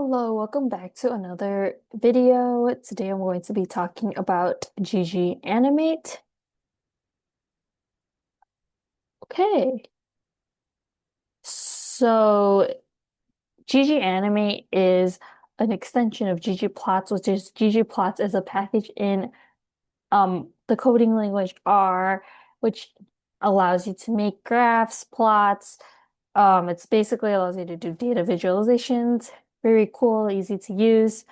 Hello, welcome back to another video. Today I'm going to be talking about GG Animate. Okay, so GG Animate is an extension of GG Plots, which is GG Plots is a package in the coding language R, which allows you to make graphs, plots. It's basically allows you to do data visualizations. Very cool, easy to use.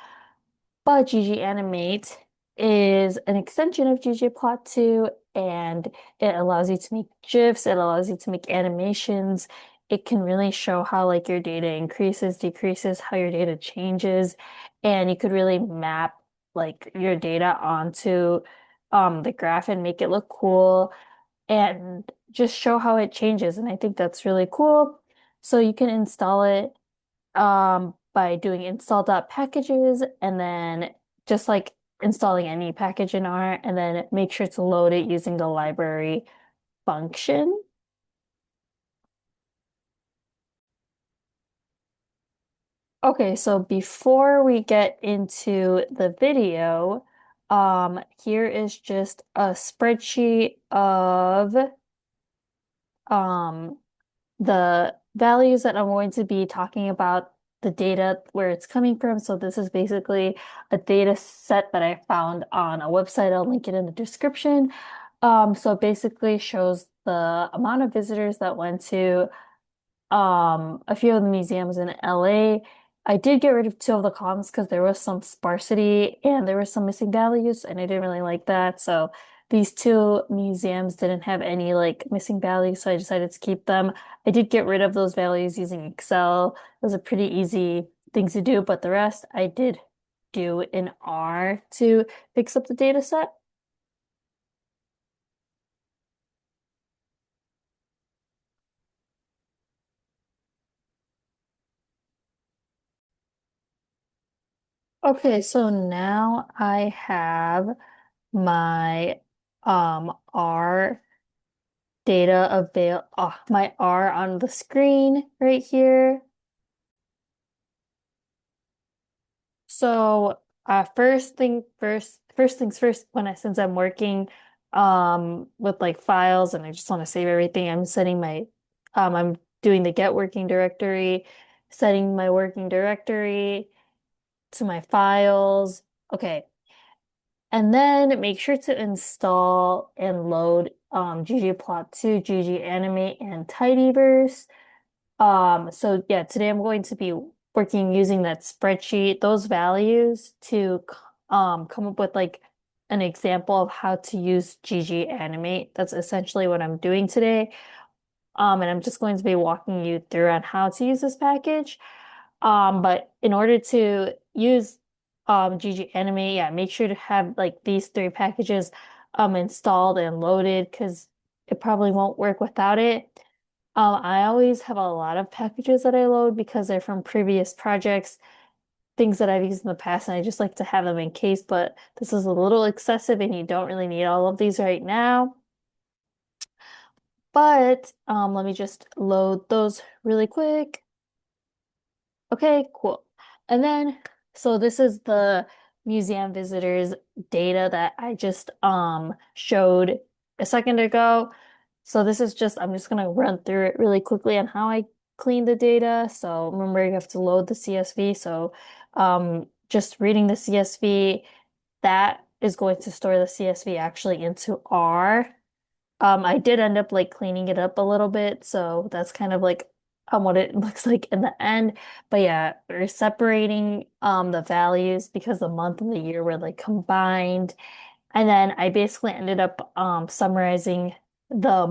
But GG Animate is an extension of ggplot2, and it allows you to make GIFs, it allows you to make animations. It can really show how like your data increases, decreases, how your data changes, and you could really map like your data onto the graph and make it look cool and just show how it changes. And I think that's really cool. So you can install it by doing install.packages and then just like installing any package in R and then make sure to load it using the library function. Okay, so before we get into the video, here is just a spreadsheet of um the values that I'm going to be talking about, the data where it's coming from. So this is basically a data set that I found on a website. I'll link it in the description. So it basically shows the amount of visitors that went to a few of the museums in LA. I did get rid of two of the columns because there was some sparsity and there were some missing values, and I didn't really like that. So these two museums didn't have any like missing values, so I decided to keep them. I did get rid of those values using Excel. It was a pretty easy thing to do, but the rest I did do in R to fix up the data set. Okay, so now I have my R my R on the screen right here. So first things first, since I'm working with like files and I just want to save everything, I'm doing the get working directory, setting my working directory to my files. Okay. And then make sure to install and load ggplot2, ggAnimate, and tidyverse. So yeah, today I'm going to be working using that spreadsheet, those values to come up with like an example of how to use GG Animate. That's essentially what I'm doing today. And I'm just going to be walking you through on how to use this package. But in order to use GG Animate, yeah, make sure to have like these three packages installed and loaded because it probably won't work without it. I always have a lot of packages that I load because they're from previous projects, things that I've used in the past, and I just like to have them in case, but this is a little excessive and you don't really need all of these right now. But let me just load those really quick. Okay, cool. And then, so this is the museum visitors data that I just showed a second ago. So this is just, I'm just gonna run through it really quickly on how I clean the data. So remember you have to load the CSV. So just reading the CSV, that is going to store the CSV actually into R. I did end up like cleaning it up a little bit, so that's kind of like what it looks like in the end. But yeah, we're separating the values because the month and the year were like combined. And then I basically ended up summarizing the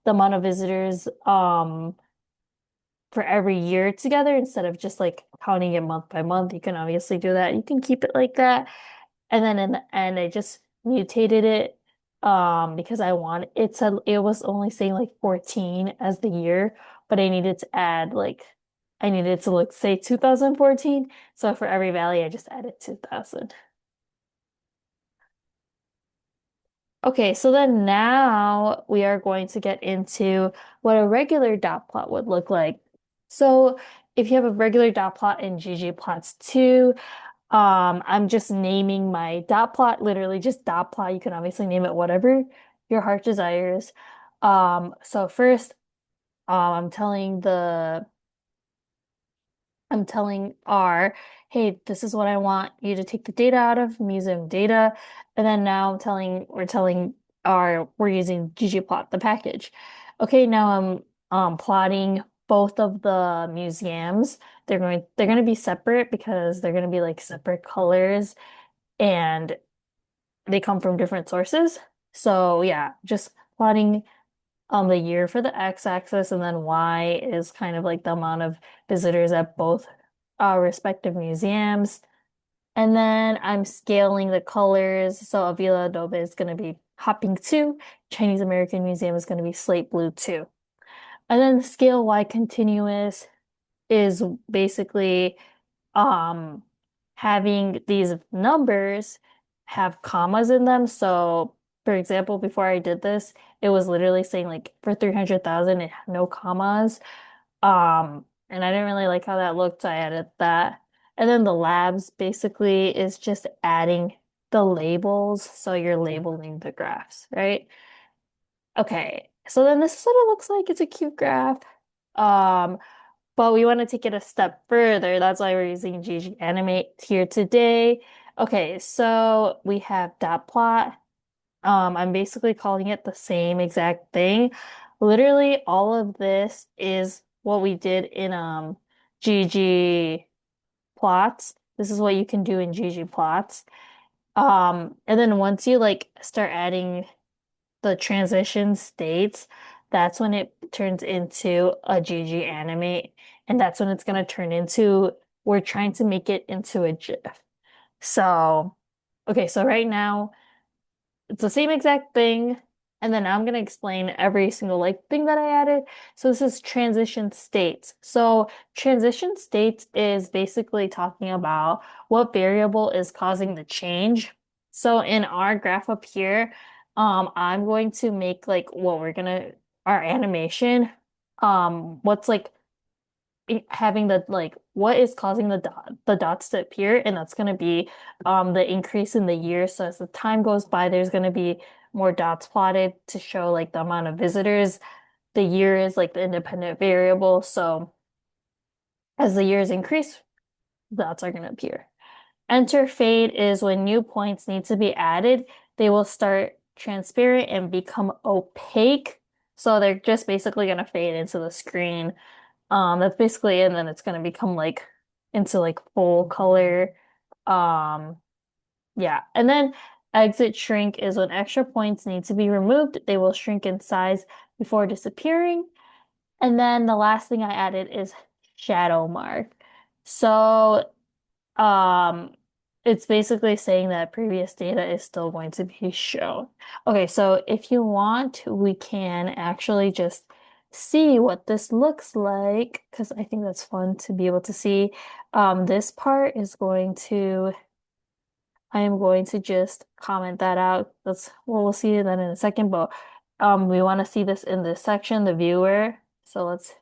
amount of visitors for every year together instead of just like counting it month by month. You can obviously do that. You can keep it like that. And then in the end, I just mutated it because it was only saying like 14 as the year, but I needed to look say 2014. So for every value, I just added 2000. Okay, so then now we are going to get into what a regular dot plot would look like. So if you have a regular dot plot and ggplots too, I'm just naming my dot plot, literally just dot plot. You can obviously name it whatever your heart desires. So first, I'm telling I'm telling R, hey, this is what I want you to take the data out of Museum Data. And then now we're telling R we're using ggplot, the package. Okay, now I'm plotting both of the museums. They're going to be separate because they're going to be like separate colors and they come from different sources. So yeah, just plotting the year for the x-axis and then y is kind of like the amount of visitors at both respective museums. And then I'm scaling the colors. So Avila Adobe is going to be hot pink 2, Chinese American Museum is going to be slate blue 2. And then scale Y continuous is basically um having these numbers have commas in them. So for example, before I did this, it was literally saying like for 300,000 it had no commas. And I didn't really like how that looked, so I added that. And then the labs basically is just adding the labels, so you're labeling the graphs, right? Okay, so then this is what it looks like. It's a cute graph. Um, but we want to take it a step further. That's why we're using GG Animate here today. Okay, so we have dot plot. I'm basically calling it the same exact thing. Literally, all of this is what we did in GG plots. This is what you can do in GG plots. And then once you like start adding the transition states, that's when it turns into a GG animate. And that's when it's going to turn into, we're trying to make it into a GIF. So, okay, so right now, it's the same exact thing. And then I'm going to explain every single like thing that I added. So this is transition states. So transition states is basically talking about what variable is causing the change. So in our graph up here, I'm going to make like what we're gonna our animation. What's like having the like what is causing the dots to appear, and that's going to be the increase in the year. So as the time goes by, there's going to be more dots plotted to show like the amount of visitors. The year is like the independent variable. So as the years increase, dots are going to appear. Enter fade is when new points need to be added. They will start transparent and become opaque. So they're just basically going to fade into the screen. That's basically it, and then it's gonna become like into like full color. Um, yeah. And then exit shrink is when extra points need to be removed. They will shrink in size before disappearing. And then the last thing I added is shadow mark. So um, it's basically saying that previous data is still going to be shown. Okay, so if you want, we can actually just see what this looks like because I think that's fun to be able to see. This part is going to, I am going to just comment that out. That's, well, we'll see that in a second, but we want to see this in this section, the viewer. So let's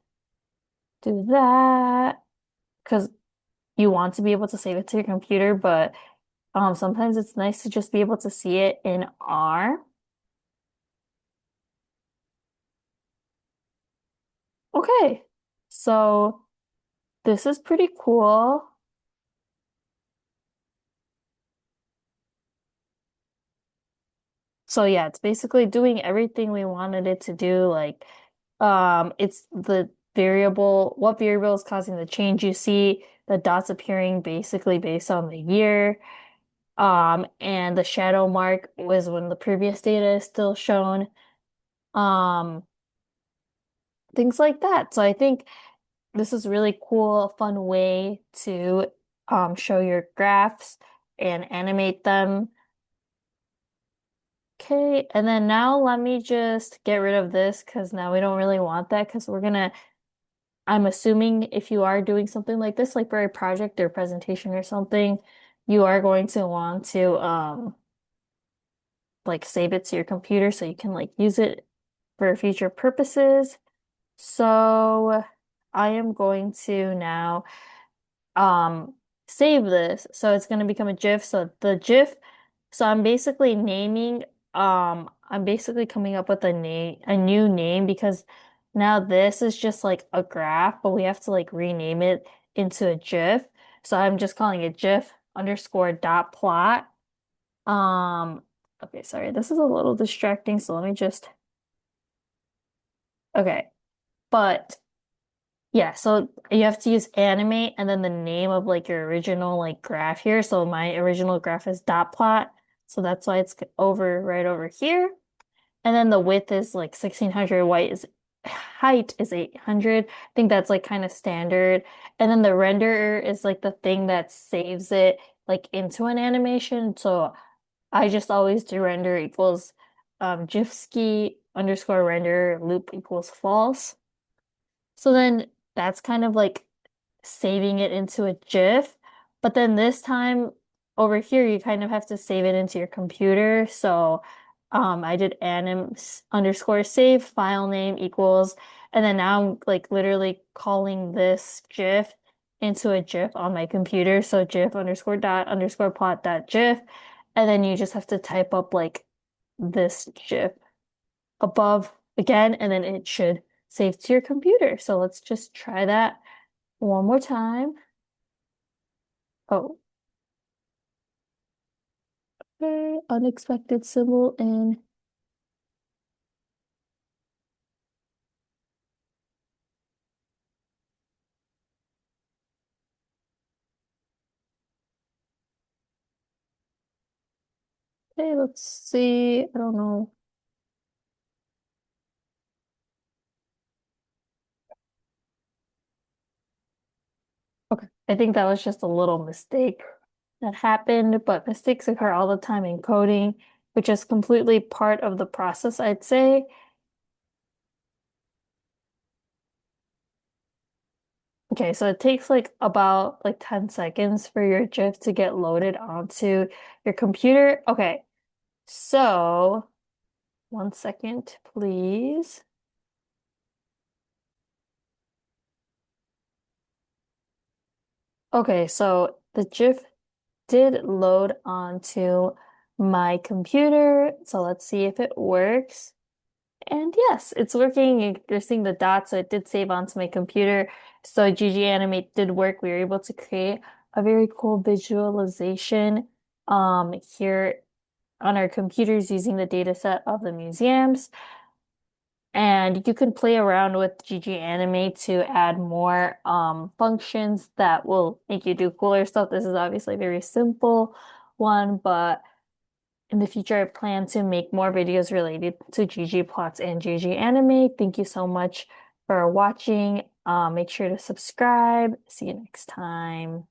do that because you want to be able to save it to your computer, but sometimes it's nice to just be able to see it in R. Okay, so this is pretty cool. So yeah, it's basically doing everything we wanted it to do. Like, it's the variable, what variable is causing the change. You see the dots appearing basically based on the year. And the shadow mark was when the previous data is still shown. Um, things like that. So I think this is really cool, fun way to show your graphs and animate them. Okay, and then now let me just get rid of this because now we don't really want that because I'm assuming if you are doing something like this, like for a project or presentation or something, you are going to want to like save it to your computer so you can like use it for future purposes. So I am going to now um save this. So it's going to become a GIF. So the GIF, so I'm basically coming up with a new name because now this is just like a graph, but we have to like rename it into a GIF. So I'm just calling it GIF underscore dot plot. Um okay, sorry. This is a little distracting, so let me just okay. But yeah, so you have to use animate and then the name of like your original like graph here. So my original graph is dot plot. So that's why it's over right over here. And then the width is like 1600, height is 800. I think that's like kind of standard. And then the renderer is like the thing that saves it like into an animation. So I just always do render equals GIFSKI underscore render loop equals false. So then that's kind of like saving it into a GIF. But then this time over here, you kind of have to save it into your computer. So I did underscore save file name equals, and then now I'm like literally calling this GIF into a GIF on my computer. So GIF underscore dot underscore plot dot GIF. And then you just have to type up like this GIF above again, and then it should save to your computer. So let's just try that one more time. Oh, okay. Unexpected symbol in. Okay, let's see. I don't know. Okay, I think that was just a little mistake that happened, but mistakes occur all the time in coding, which is completely part of the process, I'd say. Okay, so it takes like about like 10 seconds for your GIF to get loaded onto your computer. Okay, so 1 second, please. Okay, so the GIF did load onto my computer. So let's see if it works. And yes, it's working. You're seeing the dots, so it did save onto my computer. So GG Animate did work. We were able to create a very cool visualization here on our computers using the data set of the museums. And you can play around with GG Animate to add more functions that will make you do cooler stuff. This is obviously a very simple one, but in the future, I plan to make more videos related to GG plots and GG Anime. Thank you so much for watching. Make sure to subscribe. See you next time.